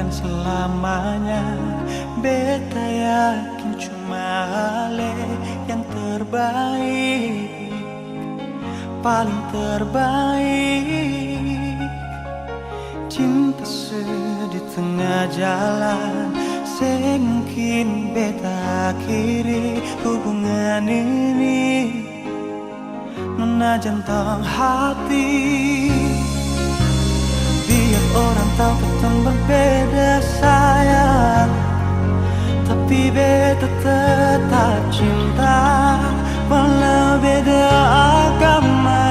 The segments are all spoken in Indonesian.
dan selamanya. Beta yakin cuma Ale yang terbaik, paling terbaik. Cinta di tengah jalan, semungkin beta akhiri hubungan ini. Nona jantung hati, biar orang tahu kita berbeda sayang, tapi beta tetap cinta walau beda agama.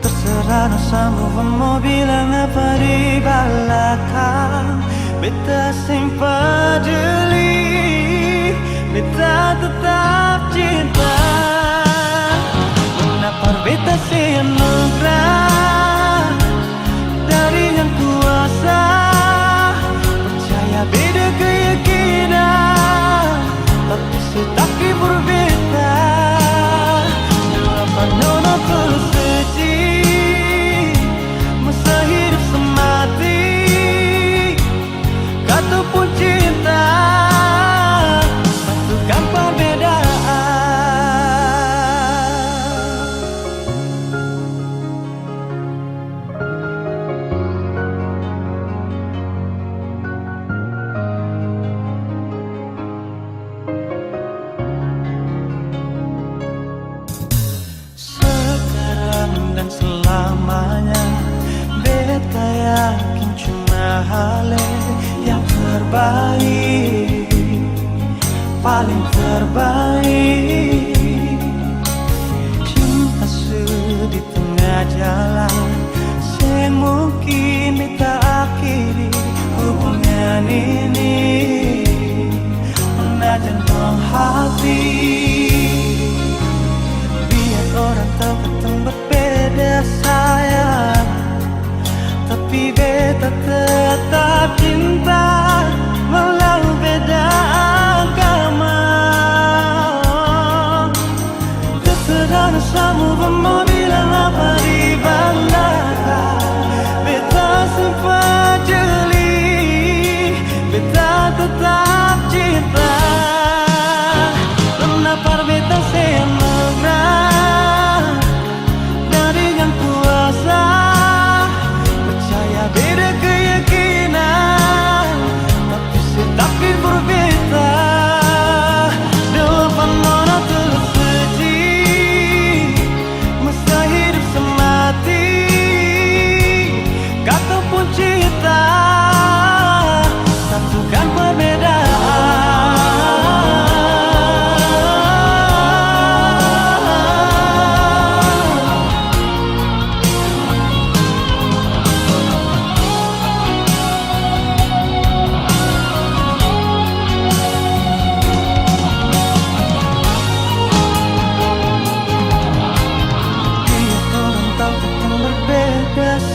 Terserah sama mau bilang apa di belakang, beta sing peduli, beta tetap cinta. Kenapa beta sing anugerah dari yang kuasa, percaya beda keyakinan, tapi setaki berbeda. Kenapa nona tulus suci, masa hidup semati, kata pun cinta, satukan perbedaan. Sekarang dan selamanya, beta yakin cuma Ale yang terbaik, paling terbaik. Cinta di tengah jalan, semungkin beta akhiri hubungan ini. Nona jantung hati, biar orang tahu kita berbeda sayang, tapi beta tetap cinta walau beda agama. Terserah sama mau bilang apa di belakang, beta sempat jeli, beta tetap cinta. Kenapa beta semangat dari yang kuasa, percaya beda keyakinan, tapi setaki berbeda. Depan nona tulus suci, masa hidup semati, kata pun cinta, satukan perbedaan.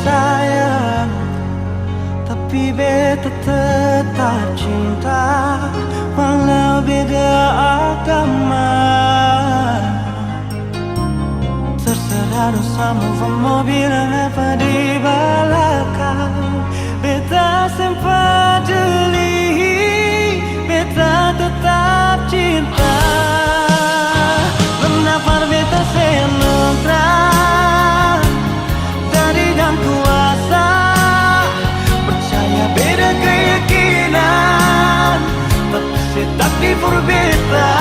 Sayang, tapi beta tetap cinta walau beda agama. Terserah dosamu mau bilang apa di belakang, beta sempat jeli, beta tetap cinta. Kenapa beta senugrah dari yang kuasa, percaya beda keyakinan, tapi setaki berbeda.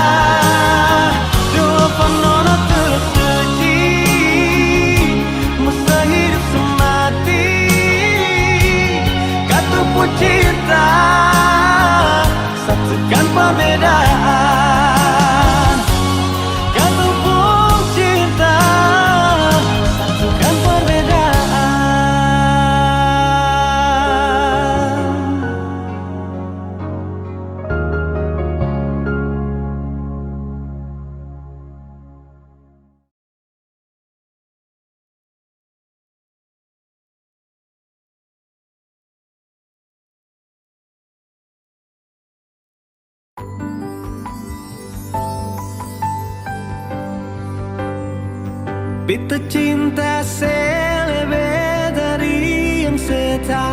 Depan nona tulus suci, masa hidup semati, kata pun cinta, satukan perbedaan. Kata pun cinta, satukan perbedaan. Beta cinta selebih dari yang saya tahu.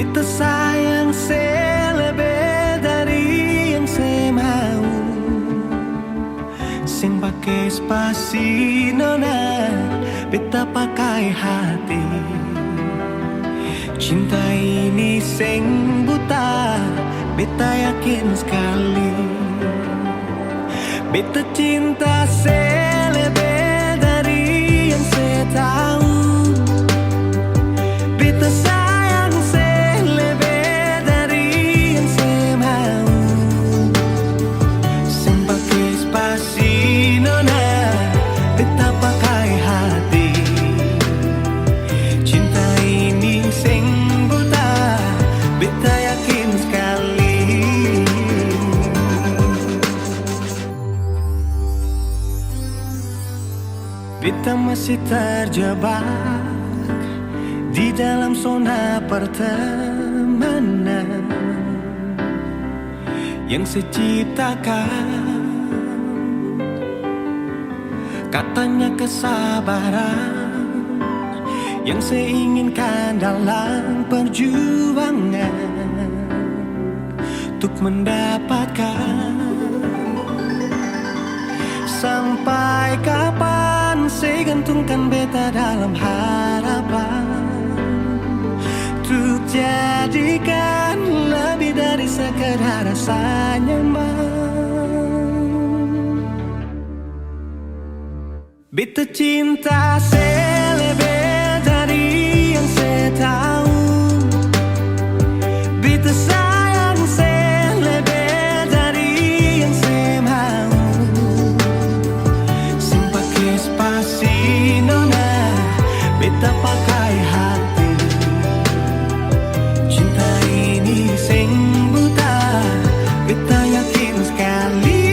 beta sayang selebih dari yang saya mau. Sing pakai spasi nona, beta pakai hati. Cinta ini sing buta, beta yakin sekali. Beta cinta selebih dari yang saya tahu. Beta sayang selebih dari yang saya mau. Sing pakai spasi nona, beta pakai hati. Cinta ini sing buta, beta yakin sekali. Beta masih terjebak di dalam zona pertemanan yang saya ciptakan. Katanya kesabaran yang saya inginkan dalam perjuangan untuk mendapatkan. Sampai kapan saya gantungkan beta dalam harapan untuk jadikan lebih dari sekedar rasa nyaman. Beta cinta selebih dari yang saya tahu. Beta sayang selebih dari yang saya mau. Sing pakai spasi nona, beta pakai hati. Cinta ini sing buta, beta yakin sekali.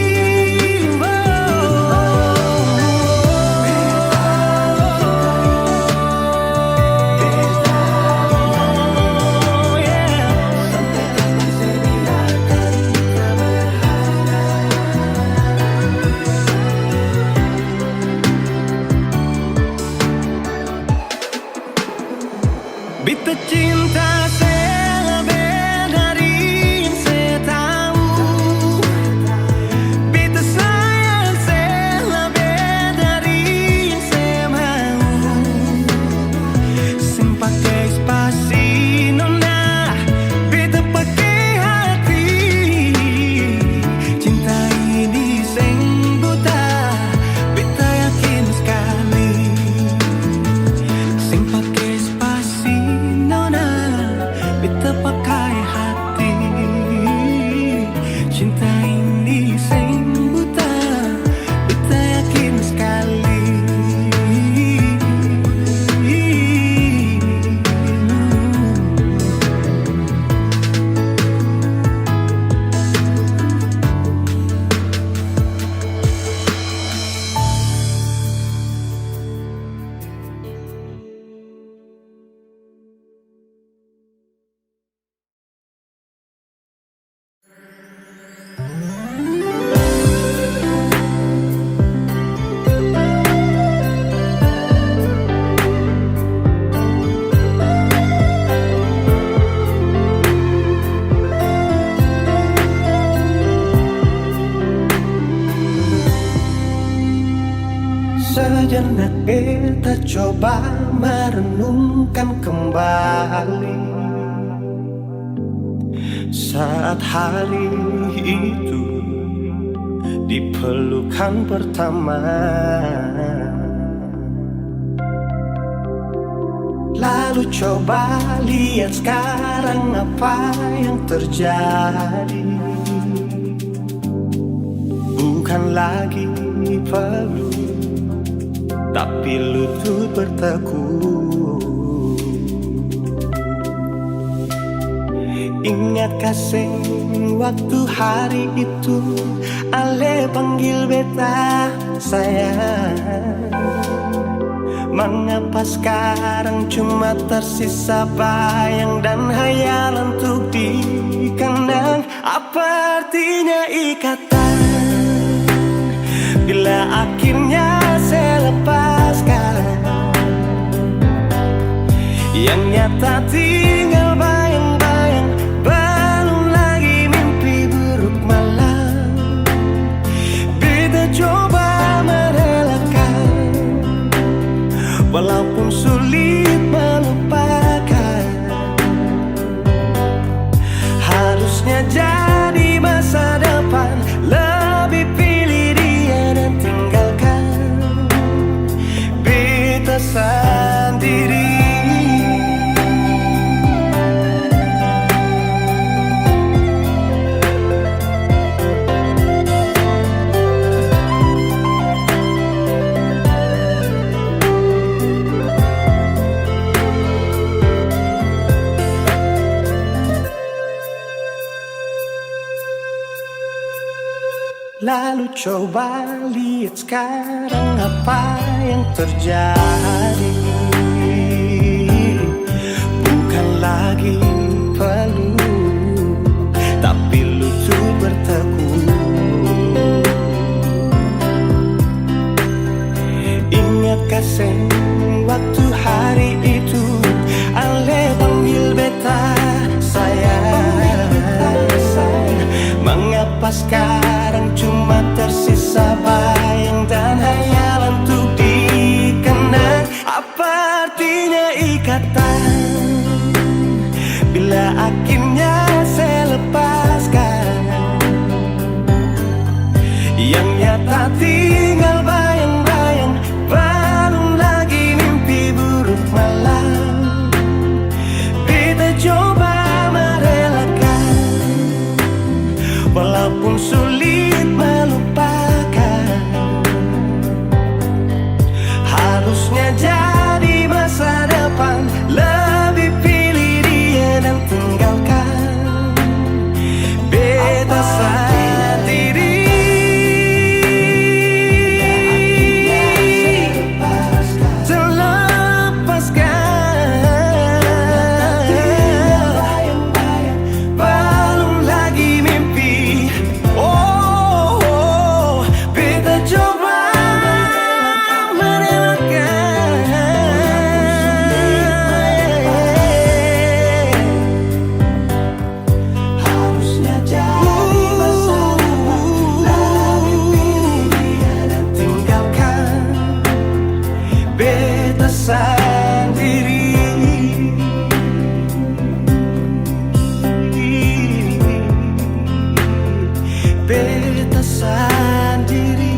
Beta cinta selebih dari yang saya tahu. Beta sayang selebih dari yang saya mau. Sing pakai spasi nona, beta pakai hati. Cinta ini sing buta, beta yakin sekali. Sing pakai spasi nona, beta pakai hati. Cinta ini sing buta, beta yakin sekali. Sejenak beta coba merenungkan kembali saat hari itu di pelukan pertama. Lalu coba lihat sekarang apa yang terjadi. Bukan lagi peluk, tapi lutut bertekuk. Ingat kasih waktu hari itu Ale panggil beta sayang. Mengapa sekarang cuma tersisa bayang dan hayalan untuk dikenang? Apa artinya ikatan bila akhirnya saya lepaskan? Yang nyata tinggal bayang-bayang Lalu coba lihat sekarang apa yang terjadi. Bukan lagi peluk, tapi lutut bertekuk. Ingatkah waktu hari itu Ale panggil beta sayang. Mengapa sekarang cuma tersisa bayang dan hayalan untuk dikenang? Apa artinya ikatan bila akhirnya saya lepaskan? Yang nyata tinggal bayang-bayang, belum lagi mimpi buruk malam. Beta coba merelakan, walaupun sulit melupakan. Harusnya jadi masa depan, lebih pilih dia dan tinggalkan beta sendiri. Beta sendiri.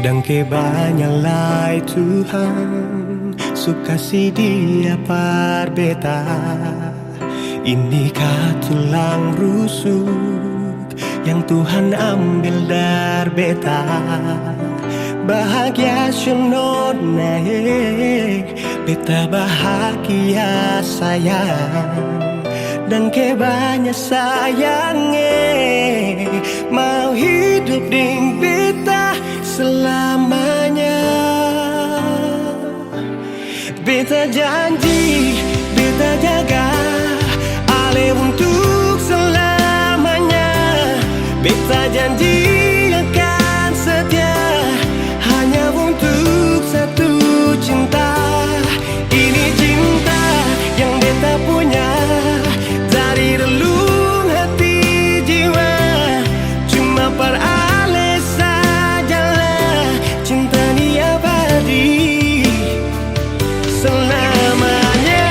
Dan kebanyalah Tuhan suka si dia par beta. Inikah tulang rusuk yang Tuhan ambil dari beta? Bahagia senod naik, beta bahagia sayang. Dan kebanyak sayangnya mau hidup ding beta selamanya. Beta janji, beta jaga Ale untuk selamanya. Beta janji akan setia hanya untuk satu cinta. Ini cinta yang beta punya dari relung hati jiwa. Cuma per Ale sajalah cinta ni abadi selamanya.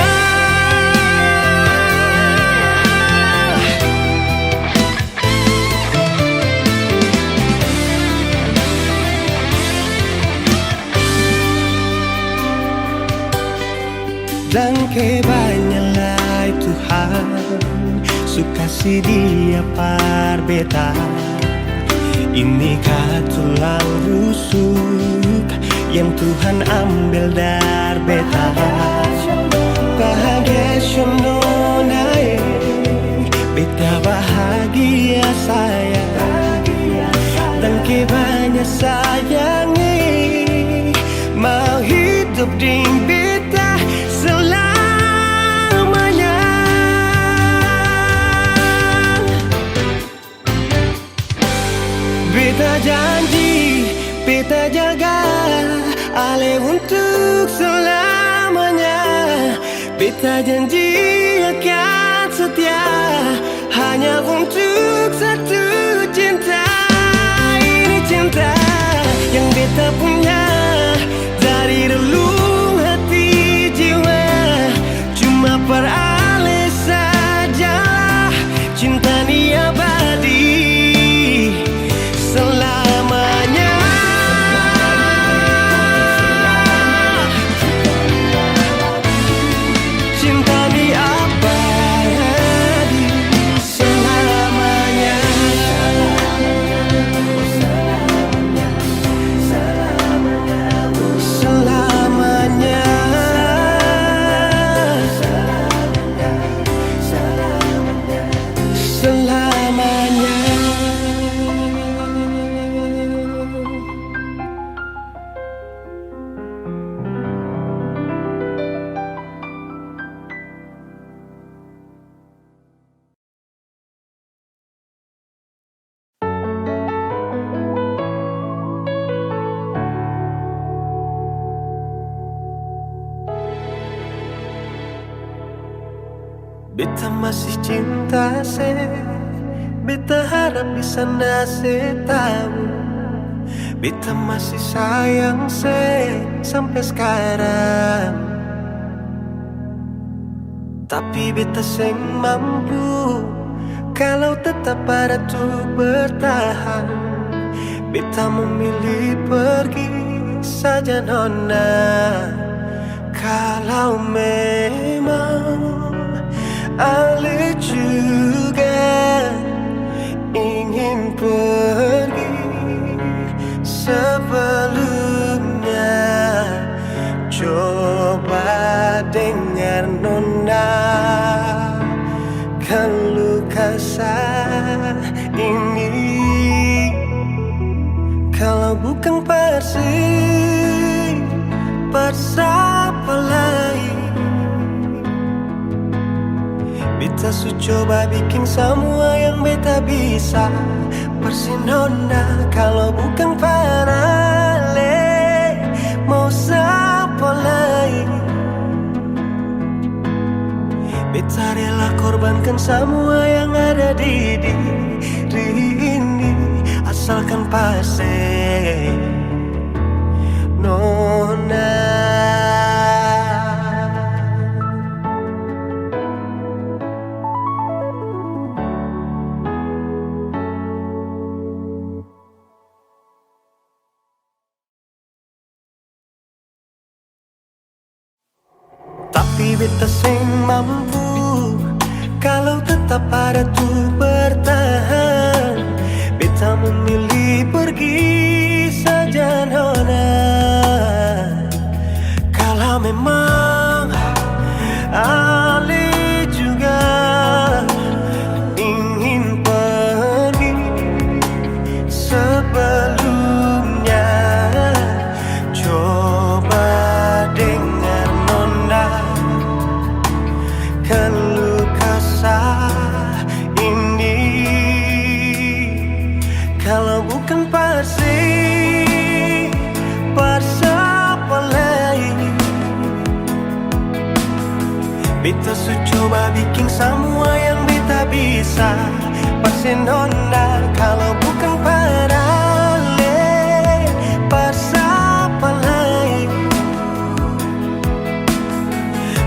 Dan kebanyalah Tuhan suka si dia par beta. Inikah tulang rusuk yang Tuhan ambil dari beta? Bahagia sono naik, beta bahagia sayang. Dan kebanyak sayangnya mau hidup ding beta selamanya. Beta janji, beta jaga Ale untuk selamanya. Beta janji akan setia hanya untuk satu cinta. Ini cinta yang beta punya dari relung hati jiwa. Cuma per Ale sajalah Beta masih cinta se, beta harap bisa nase tahu. Beta masih sayang se sampai sekarang. Tapi beta seng mampu kalau tetap ada tuh bertahan. Beta memilih pergi saja nona. Kalau memang Ale juga ingin pergi sebelumnya, coba dengar nona keluh kesah ini. Kalau bukan Persib, siapa lain? Beta su coba bikin semua yang beta bisa. Persinona kalau bukan Panale, mau siapa lain? Beta rela korbankan semua yang ada di diri ini, asalkan pasti nona. Tapi beta seng mampu kalau tetap ada tuh bertahan. Beta memilih pergi saja nona. Kalau memang Ale juga ingin pergi sebelumnya, coba dengar nona keluh kesah ini. Kalau bukan Persib, siapa lain? Beta su coba bikin semua yang beta bisa. Pasti nona kalau bukan Panale, siapa lain?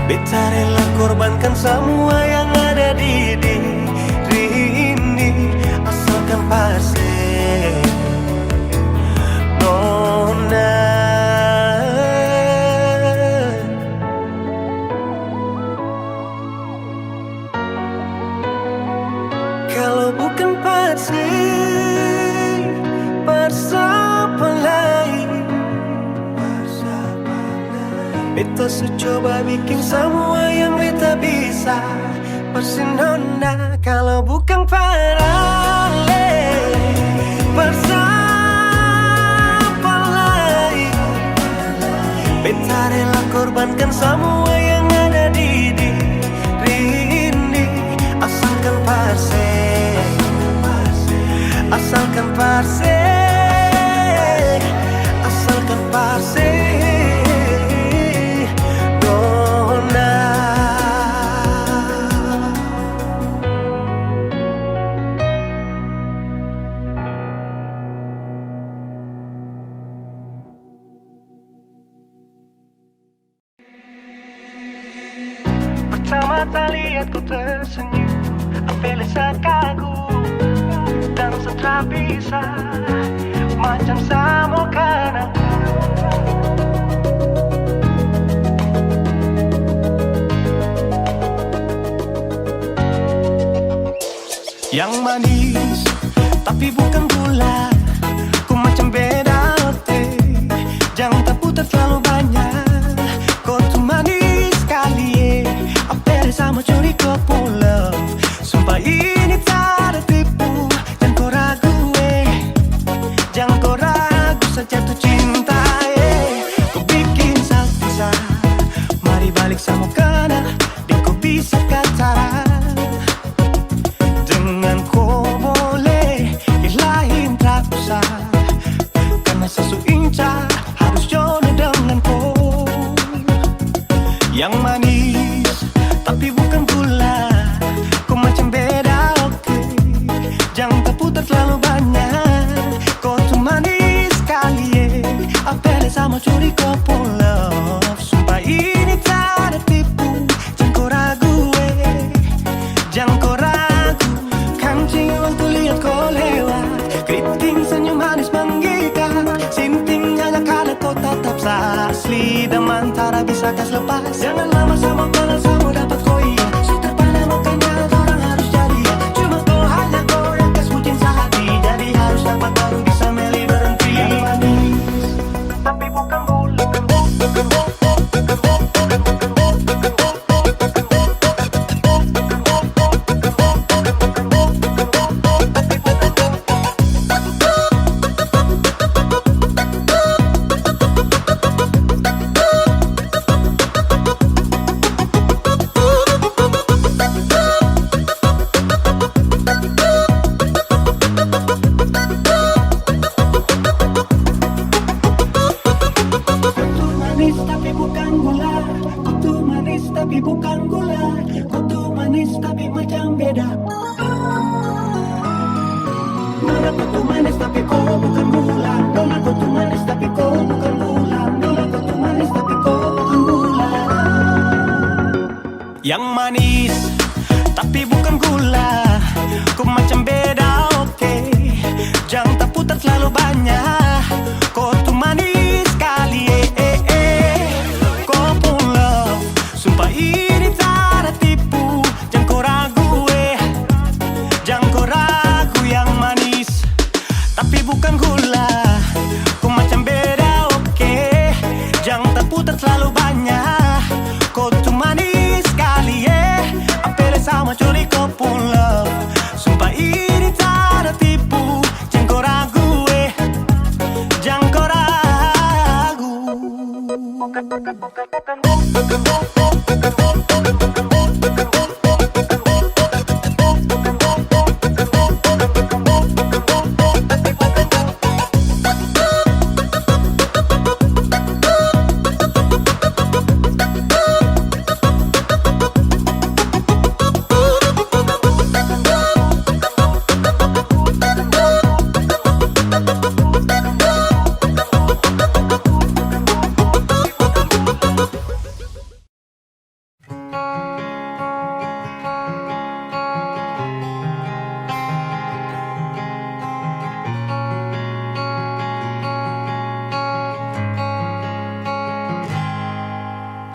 Beta rela korbankan semua yang ada di diri ini, asalkan pasti nona. Kalau bukan Persib, siapa lain? Beta su coba bikin semua yang beta bisa. Pasti nona kalau bukan Panale, siapa lain? Beta rela korbankan semua yang ada di diri ini, asalkan Persib, asalkan Persib, asalkan Persib nona. Pertama kali lihat kau tersenyum, Apele sekagum dan setelah bisa macam sama kan aku. Yang manis tapi bukan gula, ku macam beda hati. Jangan tak putar terlalu banyak, kau tuh manis sekali. Apele sama curi kau pulau, sumpah ini tak ada tipu. Jangan kau ragu, jangan kau ragu saja tuh cinta. Kau bikin salsa, mari balik sama kana, dan kau bisa kata dengan kau boleh ilahin tak usah. Karena sesu inca harus jodoh dengan kau. Yang manis tapi bukan gula, mau curi kopo love. Sumpah ini tak ada tipu. Jangan kau ragu jangan kau ragu. Kancing waktu lihat kau lewat, keriting senyum manis menggigit. Sinting hanya karena kau tetap asli. Dan mantara bisa kas lepas. Jangan lama sama kenal sama dapat kau iya. Sudah pada makanya orang harus jadi ya. Cuma kau hanya kau yang kas bucin sehati. Jadi harus dapat baru bisa meli berhenti. Yang manis tapi bukan gula. Tapi bukan gula, kutu manis tapi macam beda. Nona kutu manis tapi kau bukan gula. Nona kutu manis tapi kau bukan gula. Nona kutu manis tapi kau bukan gula. Yang manis tapi bukan gula. Kau macam beda, oke. Jangan tak putar terlalu banyak. Kau tuh manis sekali, Kau pun love. Sumpah ini tak ada tipu. Jangan kau ragu, jangan kau ragu. Yang manis tapi bukan gula. Kau macam beda, oke. Jangan tak putar terlalu banyak. Kau tuh manis sekali, Apel sama curi kau pun love. Sumpah ini tak ada tipu. Jangan kau ragu, jangan kau ragu.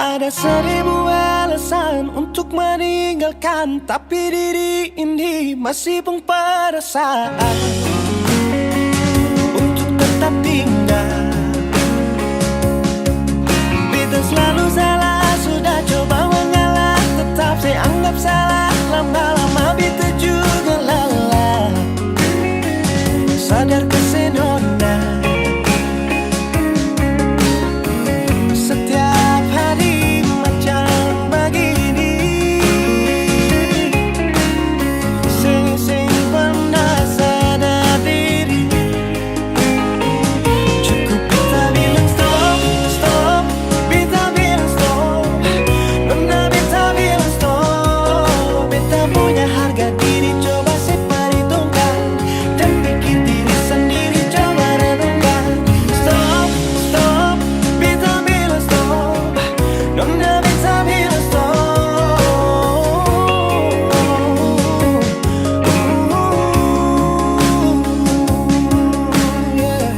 Ada 1000 alasan untuk meninggalkan, tapi diri ini masih pun perasaan untuk tetap tinggal. Beta selalu salah, sudah coba mengalah, tetap saya anggap salah. Lama-lama beta juga lelah. Sadar kesenona setiap hari macam begini. Sing pernah sadar diri. Cukup beta bilang stop, stop. Beta bilang stop. Nona beta bilang stop. Beta punya harga diri, coba seperhitungkan. Dan pikir diri sendiri, coba renungkan. Stop, stop. Beta bilang stop. Nona beta bilang stop. Yeah.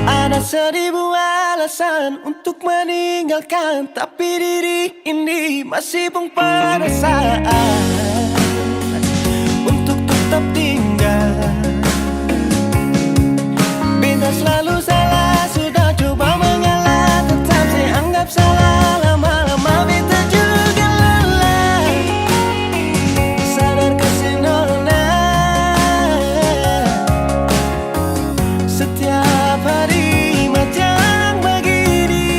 Ada 1000 alasan untuk meninggalkan, tapi diri ini masih pun perasaan untuk tetap tinggal. Beta selalu salah, sudah coba mengalah, tetap saya anggap salah. Lama-lama beta juga lelah. Sadar kesenona setiap hari macam begini.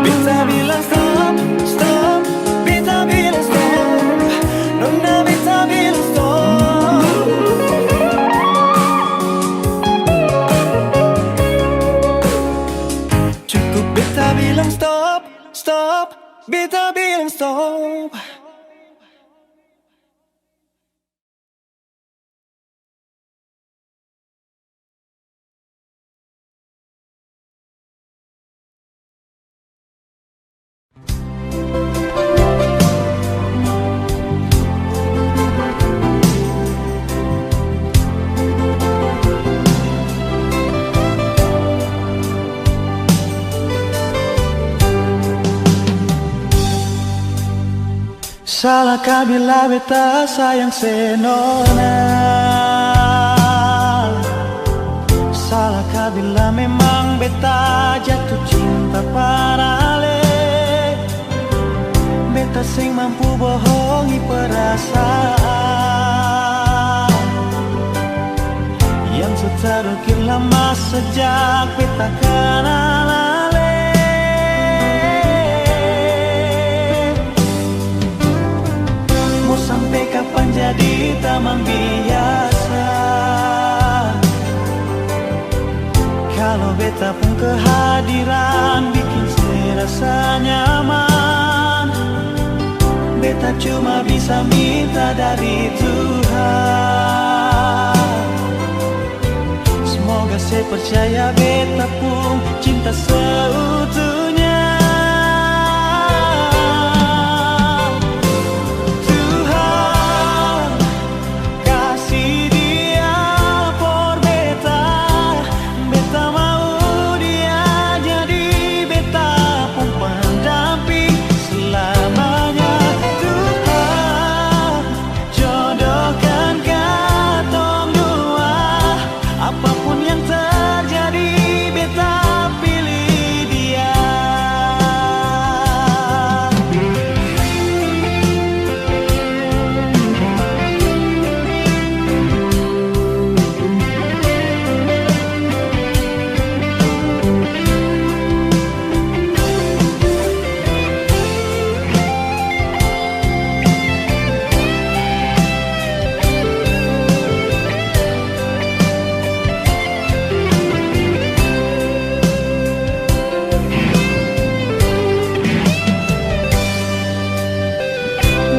Beta bilang stop, stop, beta bilang stop, nona beta bilang stop. Cukup beta bilang stop, stop, beta bilang stop. Salahkah bila beta sayang senona? Salahkah bila memang beta jatuh cinta parale? Beta sing mampu bohongi perasaan yang seterukir lama sejak beta kenal ale. Mau sampai kapan jadi teman biasa? Kalau beta pun kehadiran bikin serasa nyaman, beta cuma bisa minta dari Tuhan. Semoga saya percaya beta pun cinta seutuhnya. Tuhan kasih dia por beta, beta mau dia jadi beta pun pendamping selamanya. Tuhan jodohkan katong dua, apapun yang terjadi beta pilih dia.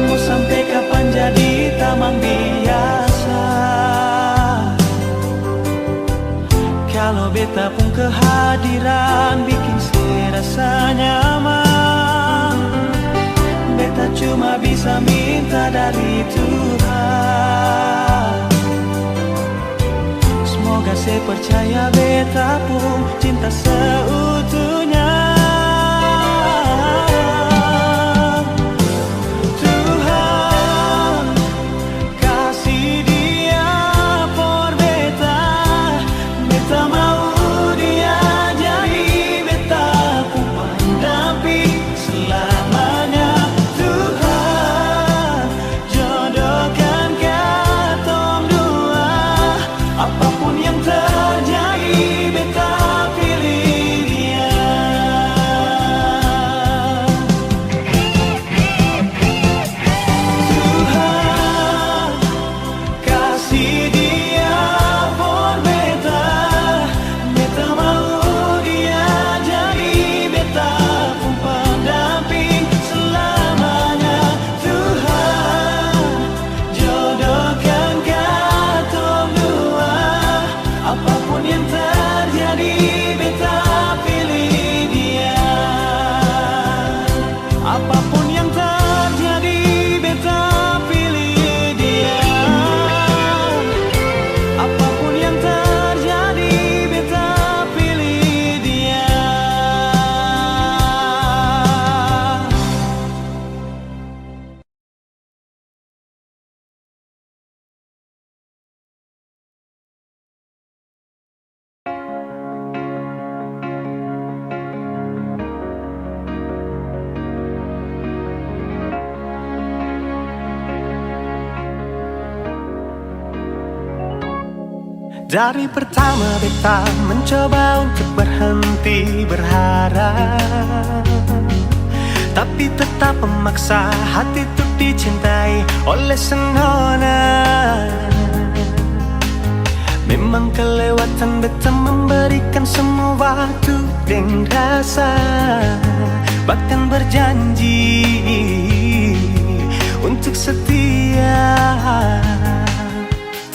Mau sampai kapan jadi tamang biasa? Kalau beta pun kehadiran bikin serasa nyaman, beta cuma bisa minta dari Tuhan. Semoga saya percaya beta pun cinta seutuhnya. Tuhan kasih dia por beta, beta mau dia jadi beta pun pendamping selamanya. Tuhan jodohkan katong dua, apapun yang terjadi beta pilih dia. Tuhan kasih dia por beta, beta mau dia jadi beta pun pendamping selamanya. Tuhan jodohkan katong dua, apapun yang terjadi beta pilih dia. Apapun yang terjadi beta pilih dia. Apapun yang terjadi beta pilih dia. Dari pertama beta mencoba untuk berhenti berharap, tapi tetap memaksa hati untuk dicintai oleh senona. Memang kelewatan beta memberikan semua waktu dan rasa, bahkan berjanji untuk setia.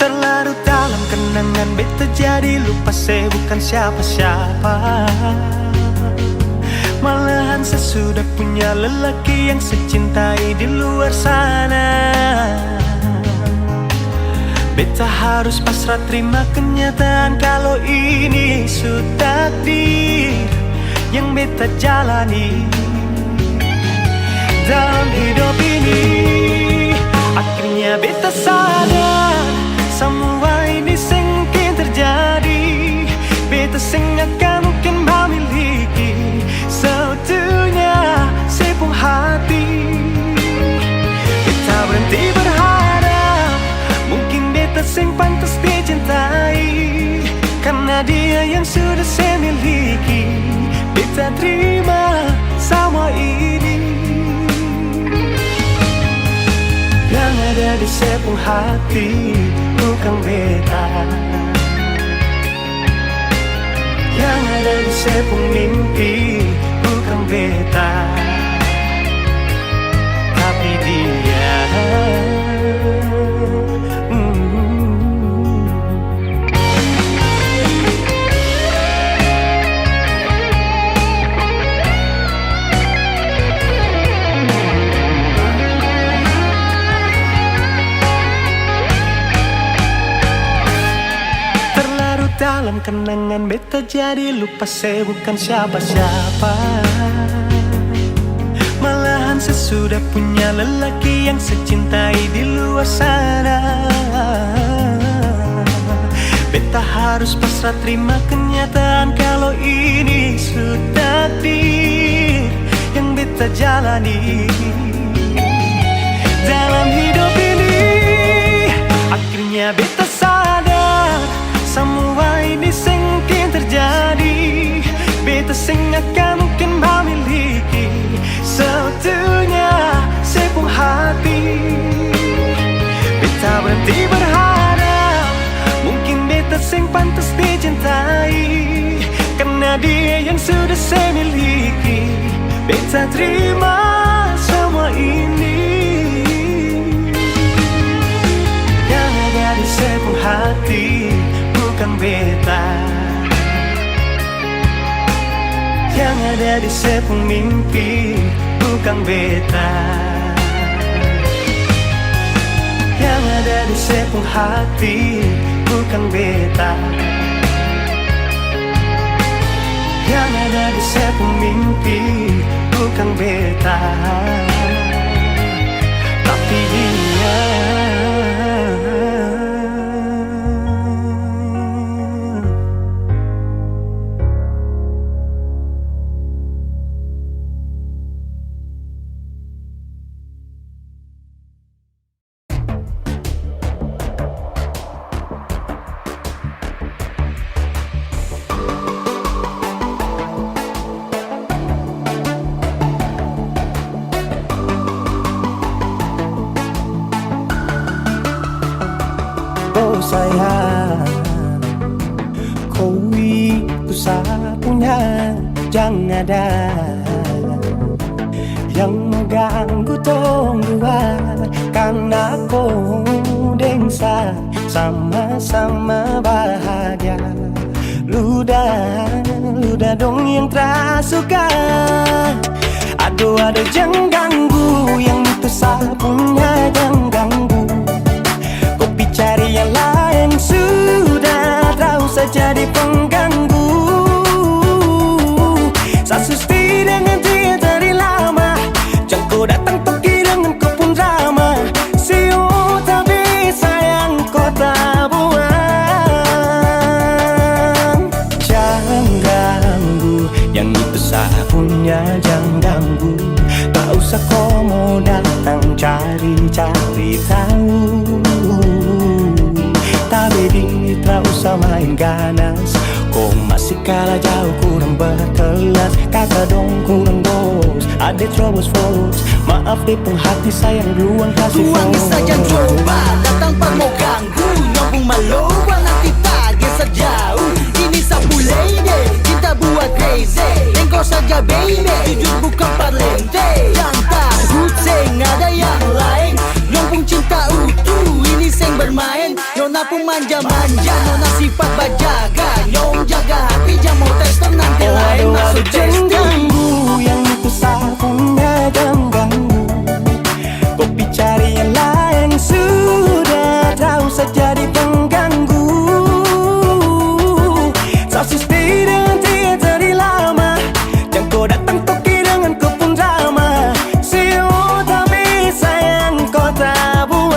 Terlarut dalam kenangan beta jadi lupa saya bukan siapa-siapa. Malahan saya sudah punya lelaki yang saya cintai di luar sana. Beta harus pasrah terima kenyataan kalau ini sudah takdir yang beta jalani dalam hidup ini. Akhirnya beta sadar semua ini sengkin terjadi. Beta akan mungkin memiliki seutuhnya sepung hati. Beta berhenti berharap mungkin beta sing pantas dicintai, karena dia yang sudah saya miliki. Beta terima semua ini. Yang ada di sepung hati bukan beta, yang ada di sepung mimpi bukan beta, tapi dia. Dalam kenangan beta jadi lupa saya bukan siapa-siapa. Malahan saya sudah punya lelaki yang saya cintai di luar sana. Beta harus pasrah terima kenyataan kalau ini sudah takdir yang beta jalani dalam hidup ini. Akhirnya beta sadar semua ini sengkin terjadi. Beta akan mungkin memiliki seutuhnya sepung hati. Beta berhenti berharap mungkin beta sing pantas dicintai, karena dia yang sudah saya miliki. Beta terima semua ini. Yang ada di sepung hati bukan beta, yang ada di sepung mimpi bukan beta, yang ada di sepung hati bukan beta, yang ada di sepung mimpi bukan beta, tapi dia. Oh sayang, kau itu satunya, jangan ada yang mengganggu tong dua, karena kau dengsa sama-sama bahagia. Luda dong yang tersuka. Aduh jangan ganggu, yang itu sapunya jangan ganggu. Kopi cari yang lain sudah, tak usah jadi pengganggu. Sasusti dengan dia dari lama, jangan kau datang pergi dengan kau pun drama. Siu tapi sayang kau tak buang. Jangan ganggu, yang itu sapunya jangan ganggu. Tak usah deh terobos fokus. Maaf deh penghati sayang duluan kasih Tuang fokus. saja coba datang pak mau ganggu. Nyambung maloba nanti target sejauh. Ini sapu lady, cinta buat crazy. Engkau saja baby, jujur bukan parlente. Yang takut seng ada yang lain. Nyambung cinta utuh, ini seng bermain. Nona pun manja-manja, nona sifat bajaga. Nyong jaga hati, jangan mau tester nanti lain masuk Jangan testing. ganggu yang itu sapunya, jangan ganggu. Kopi cari yang lain, sudah tahu saja di pengganggu. Saksi stay dengan dia dari lama. Jangan kau datang toki dengan kau pun drama. Siu tak bisa yang kau tak buang.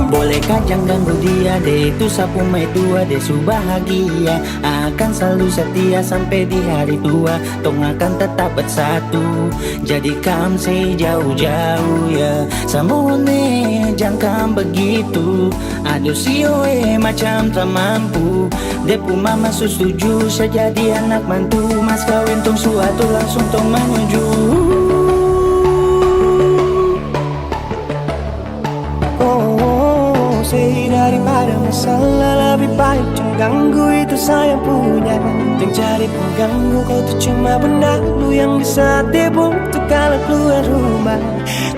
Bolehkah jangan ganggu dia deh, itu sapu mai tua deh su bahagia. Akan selalu setia sampai di hari tua. Tong akan tetap bersatu. Jadikan saya jauh-jauh ya. Samone jangan begitu. Aduh sioe macam tak mampu. Depu mama setuju saya jadi anak mantu. Mas kawin tong suatu langsung tong menuju. Daripada masalah lebih baik jangan ganggu, itu saya punya. Jangan cari pengganggu, kau tuh cuma benda lu yang bisa dibutuh kalau keluar rumah.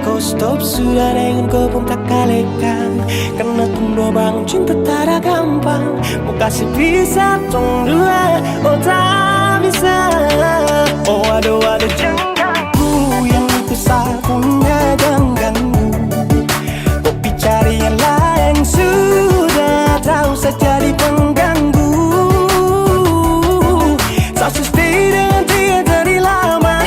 Kau stop sudah dengan kau pun tak kalekan. Karena tunggu bangun cinta tak ada gampang. Mau kasih bisa tong dua, oh tak bisa. Oh aduh jangan ganggu yang itu saya punya, jangan ganggu. Kopi cari yang lain, sudah tahu saja di pengganggu. Saksi stay dengan dia dari lama.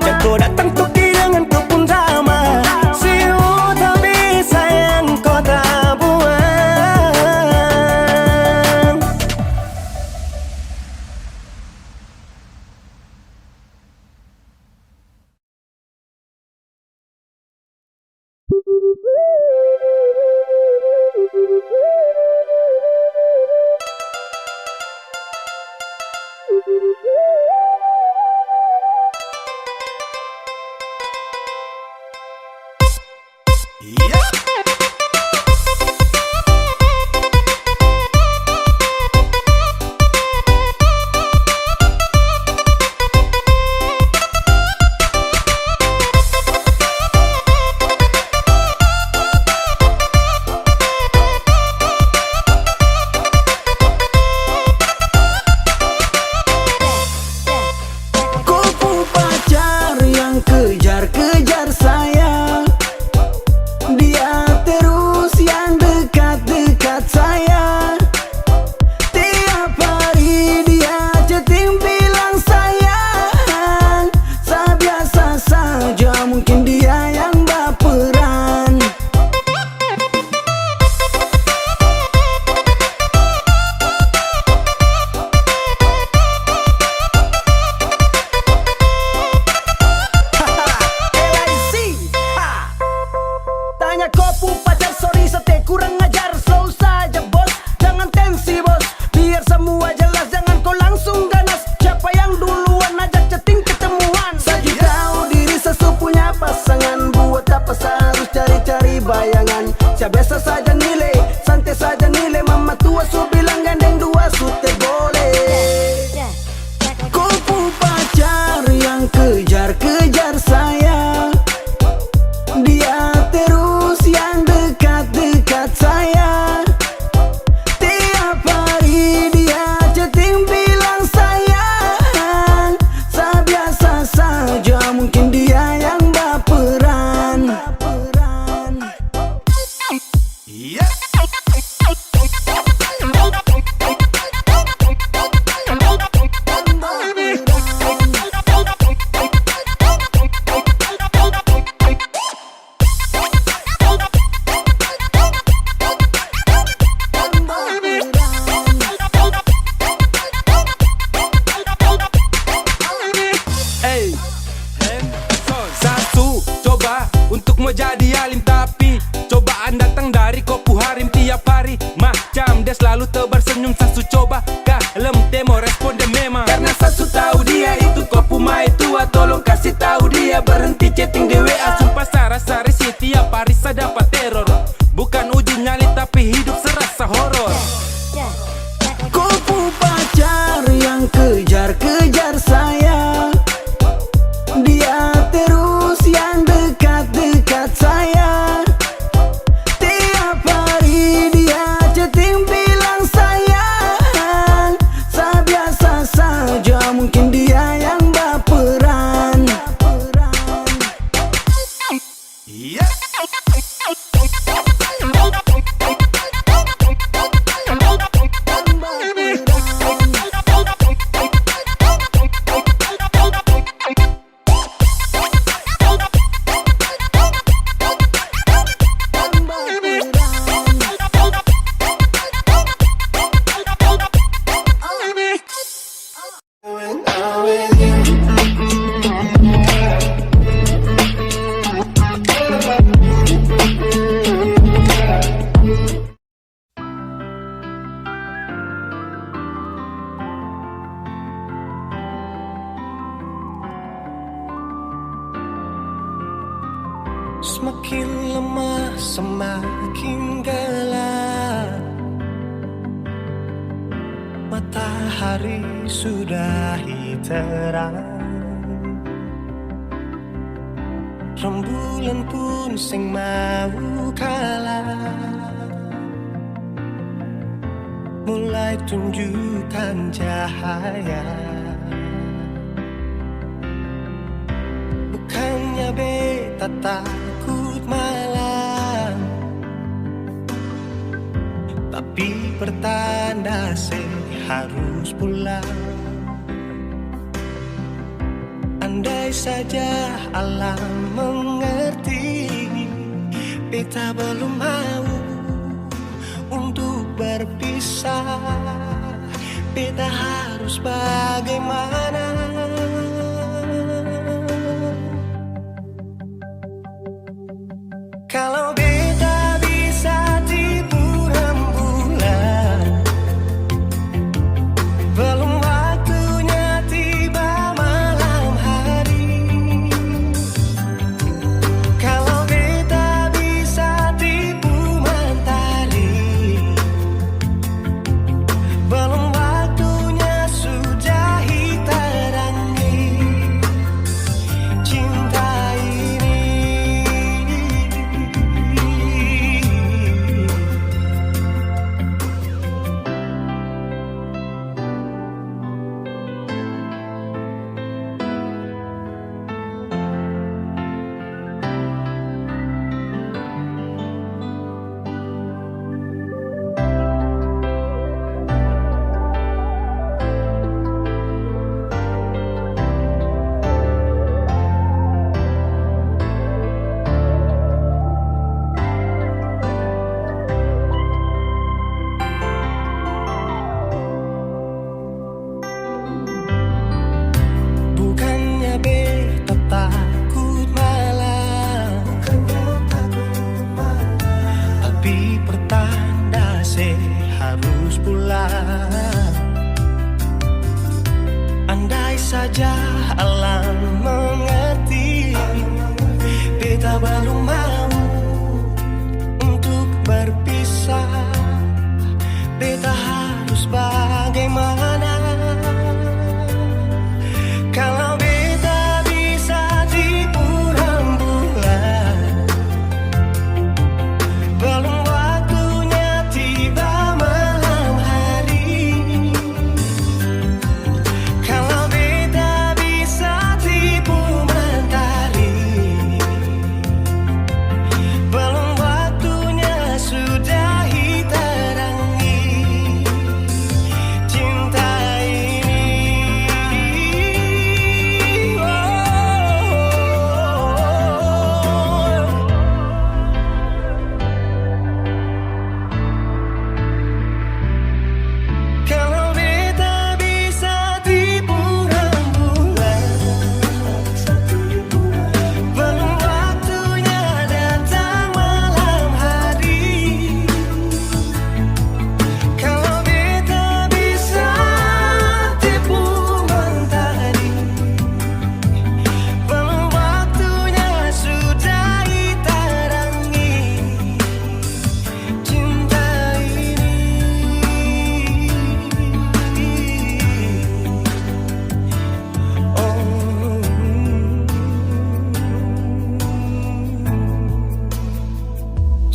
Jangan kau datang toki dengan kau pun drama. Siu tak bisa yang kau tak buang. Kupu pacar yang kejar-kejar saya. Dia terus yang dekat-dekat saya. Tiap hari dia chatting bilang sayang. Saya biasa saja, mungkin dia yang baperan. Tanya kopu pacar, sorry sete kurang ajar. Slow saja bos, jangan tensi bos. Biar semua jelas, jangan kau langsung ganas. Siapa yang duluan ajak chatting ketemuan. Saya tahu diri sesu punya pasangan. Buat apa saya harus cari-cari bayangan. Saya biasa saja nilai, santai saja nilai. Mama tua su bilang gandeng dua su teh boleh. Kupu pacar yang kejar-kejar saya. Dia terus yang dekat-dekat saya. Tiap hari dia chatting bilang sayang. Saya biasa saja, mungkin dia yang baperan. Hey, satu coba untuk mau jadi alim, tapi cobaan datang dari kopu harim tiap hari. Macam dia selalu tersenyum, sasu coba kalem temo respon dia memang. Karena sasu tahu dia itu kopu Hai tua tolong kasih tahu dia berhenti chatting di WA. Sumpah Sarasari sih tiap hari saya dapat teror. Bukan uji nyali tapi hidup serasa horor. Kopu pacar yang kejar-kejar saya, dia terus yang dekat-dekat saya. Tiap hari dia chatting bilang sayang. Saya biasa saja, mungkin dia yang baperan. Semakin lemah, semakin gelap. Matahari sudahi terang. Rembulan pun sing mau kalah, mulai tunjukkan cahaya. Bukannya beta takut malam, tapi pertanda harus pulang. Andai saja alam mengerti, beta belum mau untuk berpisah. Beta harus bagaimana? Kalau beta bisa tipu rembulan, belum waktunya tiba malam hari. Kalau beta bisa tipu mentari, belum waktunya sudahi terangi cinta ini.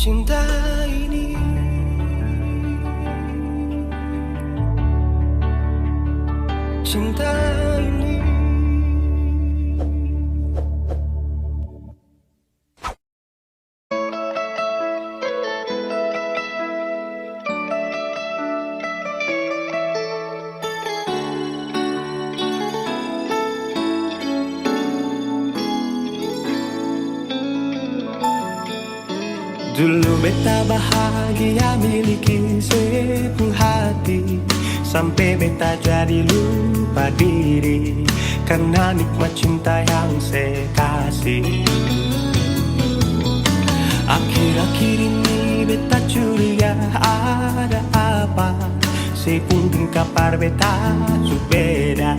cinta ini. Cinta ini. Dulu beta bahagia miliki sepenuh hati, sampai beta jadi lupa diri karena nikmat cinta yang saya kasih. Akhir-akhir ini beta curiga ada apa, saya pun tingkapar beta beda,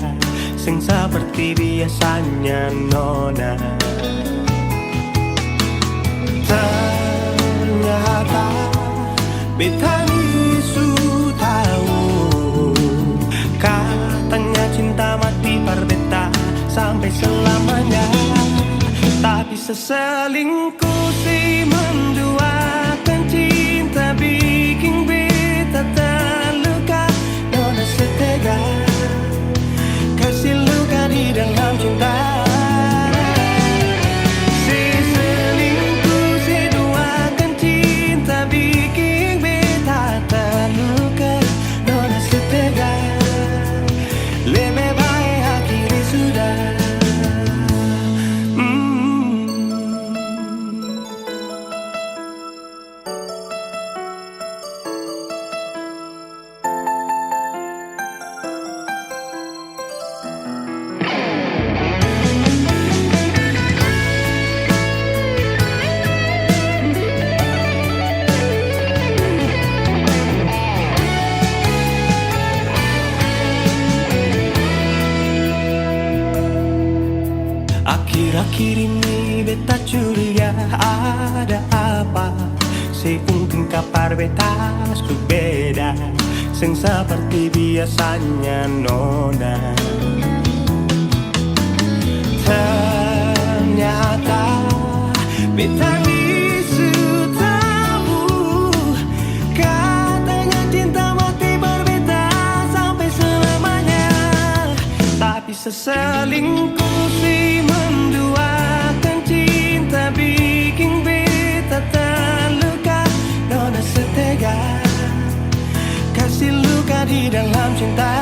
sing seperti biasanya nona. Ternyata beta ni su tahu, katanya cinta mati par beta sampai selamanya. Tapi seselingkuh si menduakan cinta bikin beta terluka. Nona setega kasih luka di dalam cinta. Akhir-akhir ini beta curiga ada apa, saya pun tingkapar beta beda, sing seperti biasanya nona. Ternyata beta ni su tahu, katanya cinta mati berbeda sampai selamanya. Tapi seselingkuh si menduakan cinta bikin beta terluka. Nona setega kasih luka di dalam cinta.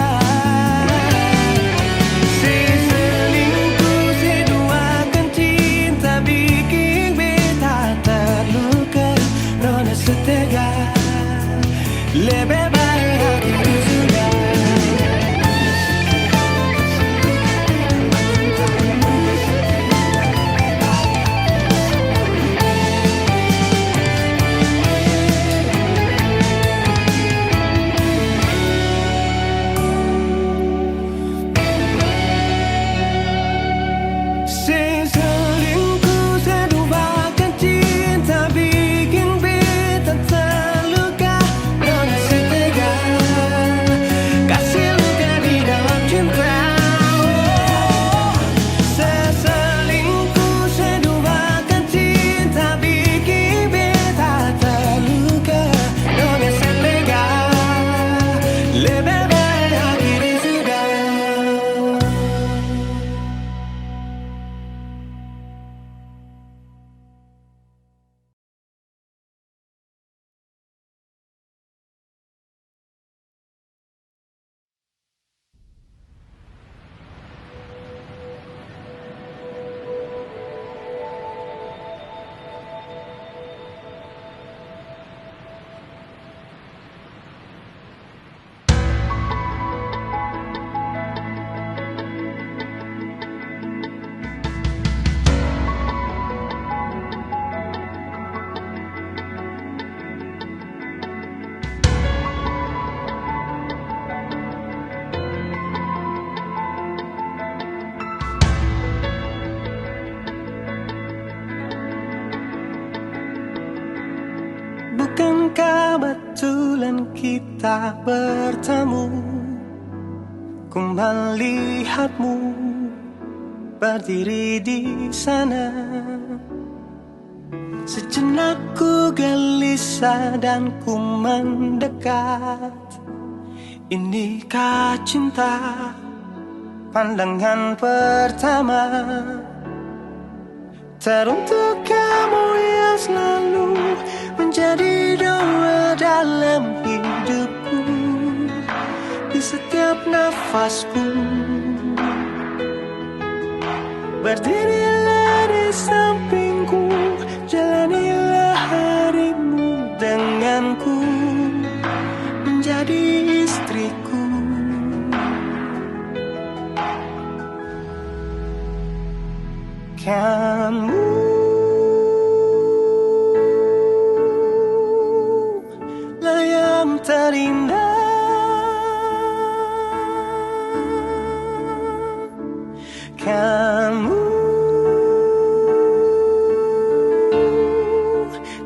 Seselingkuh seduakan cinta bikin beta terluka. Nona setega lebih baik akhiri sudah. Bukankah betulan kita bertemu? Ku melihatmu berdiri di sana, Sejenak ku gelisah dan ku mendekat. Inikah cinta pandangan pertama? Teruntuk kamu yang selalu menjadi doa dalam hidupku, di setiap nafasku. Berdirilah di sampingku, jalanilah harimu denganku, menjadi istriku. Kamu lah yang terindah. Kamu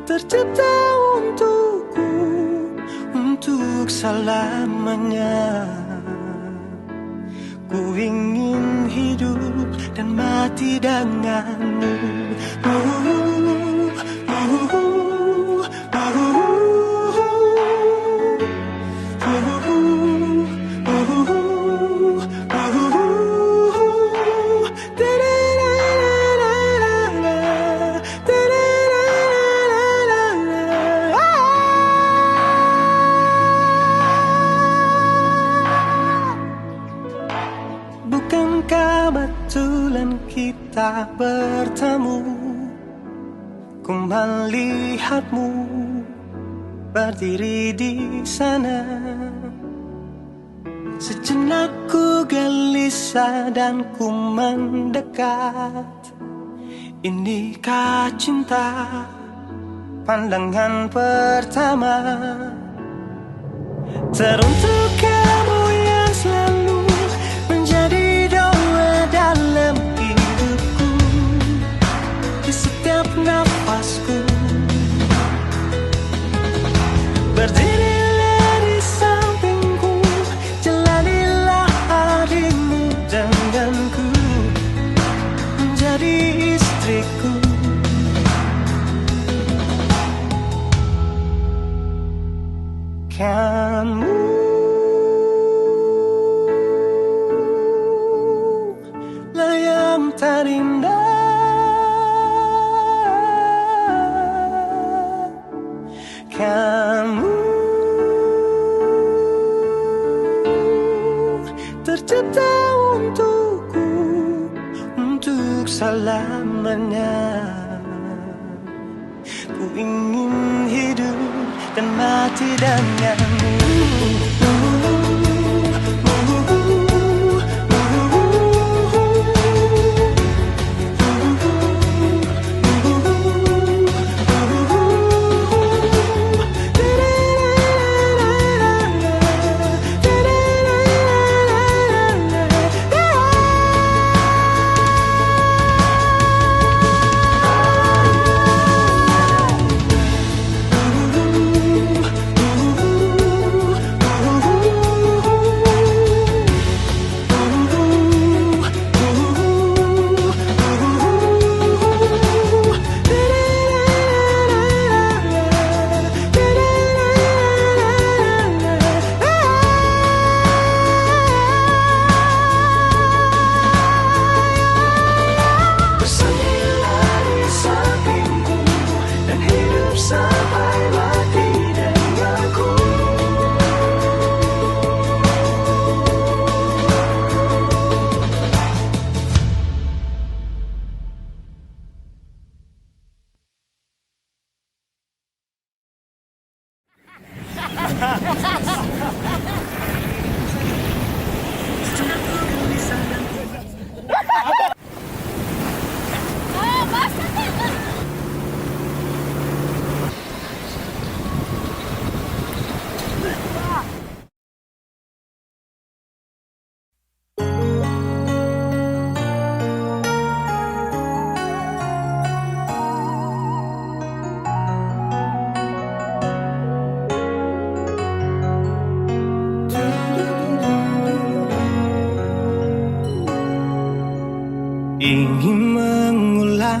tercipta untukku, untuk selamanya. Ku ingin hidup dan mati denganmu. Bukankah betulan kita bertemu? Ku melihatmu berdiri di sana. Sejenak ku gelisah dan ku mendekat. Inikah cinta pandangan pertama? Teruntuk kamu yang selalu menjadi doa dalam hidupku, di setiap nafasku. Berdirilah di sampingku, jalanilah harimu denganku, menjadi istriku. Kamu lah yang terindah. Kamu tercipta untukku, untuk selamanya. Ku ingin hidup dan mati denganmu.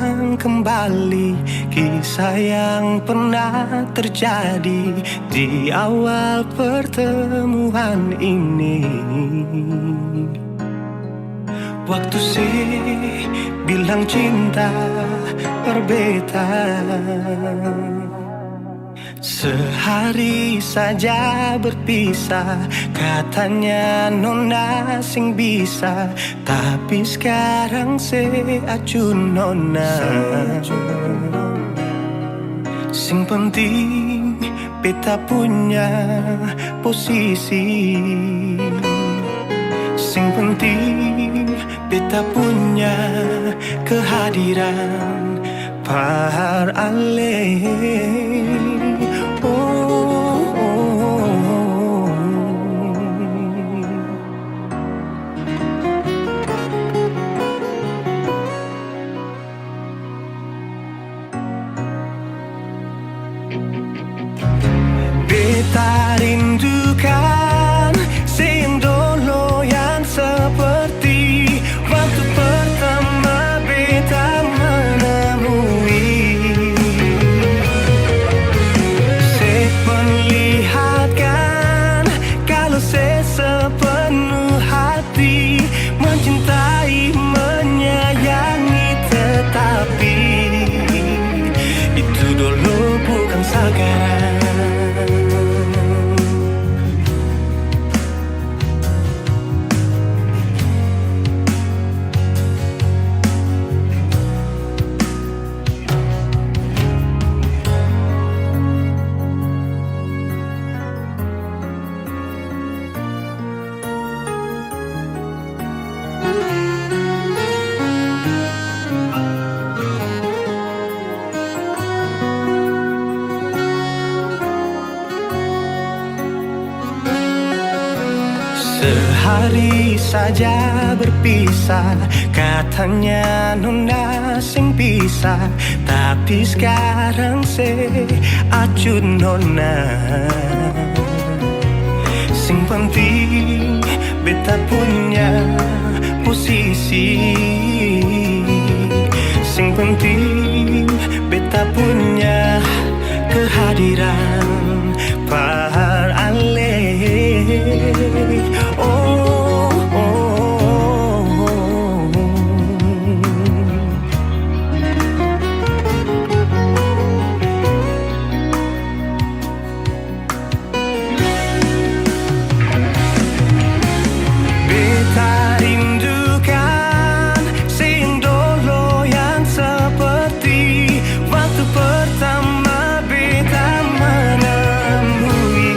terulang kembali kisah yang pernah terjadi di awal pertemuan ini. Waktu sih bilang cinta berbeda, sehari saja berpisah, katanya nona sing bisa, tapi sekarang se acun nona. Sing penting beta punya posisi, sing penting beta punya kehadiran par ale. Beta rindukan sing dulu yang seperti waktu pertama beta menemui. Seperlihatkan kalau sepenuh hati mencintai, menyayangi, tetapi itu dulu bukan sekarang. Sehari saja berpisah, katanya nona sing bisa, tapi sekarang se acun nona. Sing penting beta punya posisi, sing penting beta punya kehadiran par ale. Beta rindukan sing dulu yang seperti waktu pertama beta menemui.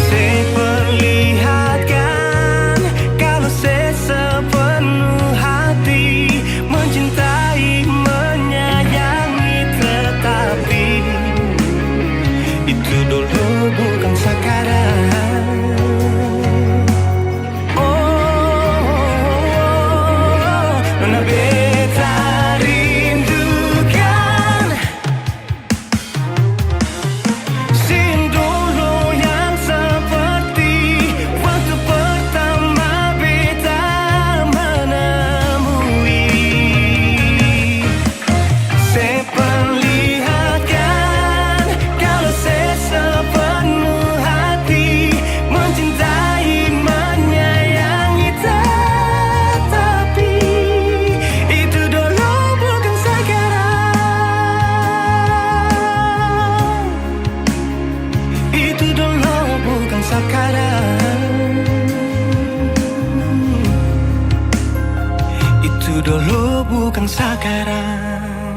Seperlihatkan kalau sepenuh hati mencintai, menyayangi, tetapi itu dulu bukan sekarang. Nona beta rindukan sing dulu yang seperti waktu pertama beta menemui. Seperlihatkan kalau sepenuh hati mencintai, menyayangi, tetapi itu dulu bukan sekarang. Itu dulu bukan sekarang. Itu dulu bukan sekarang.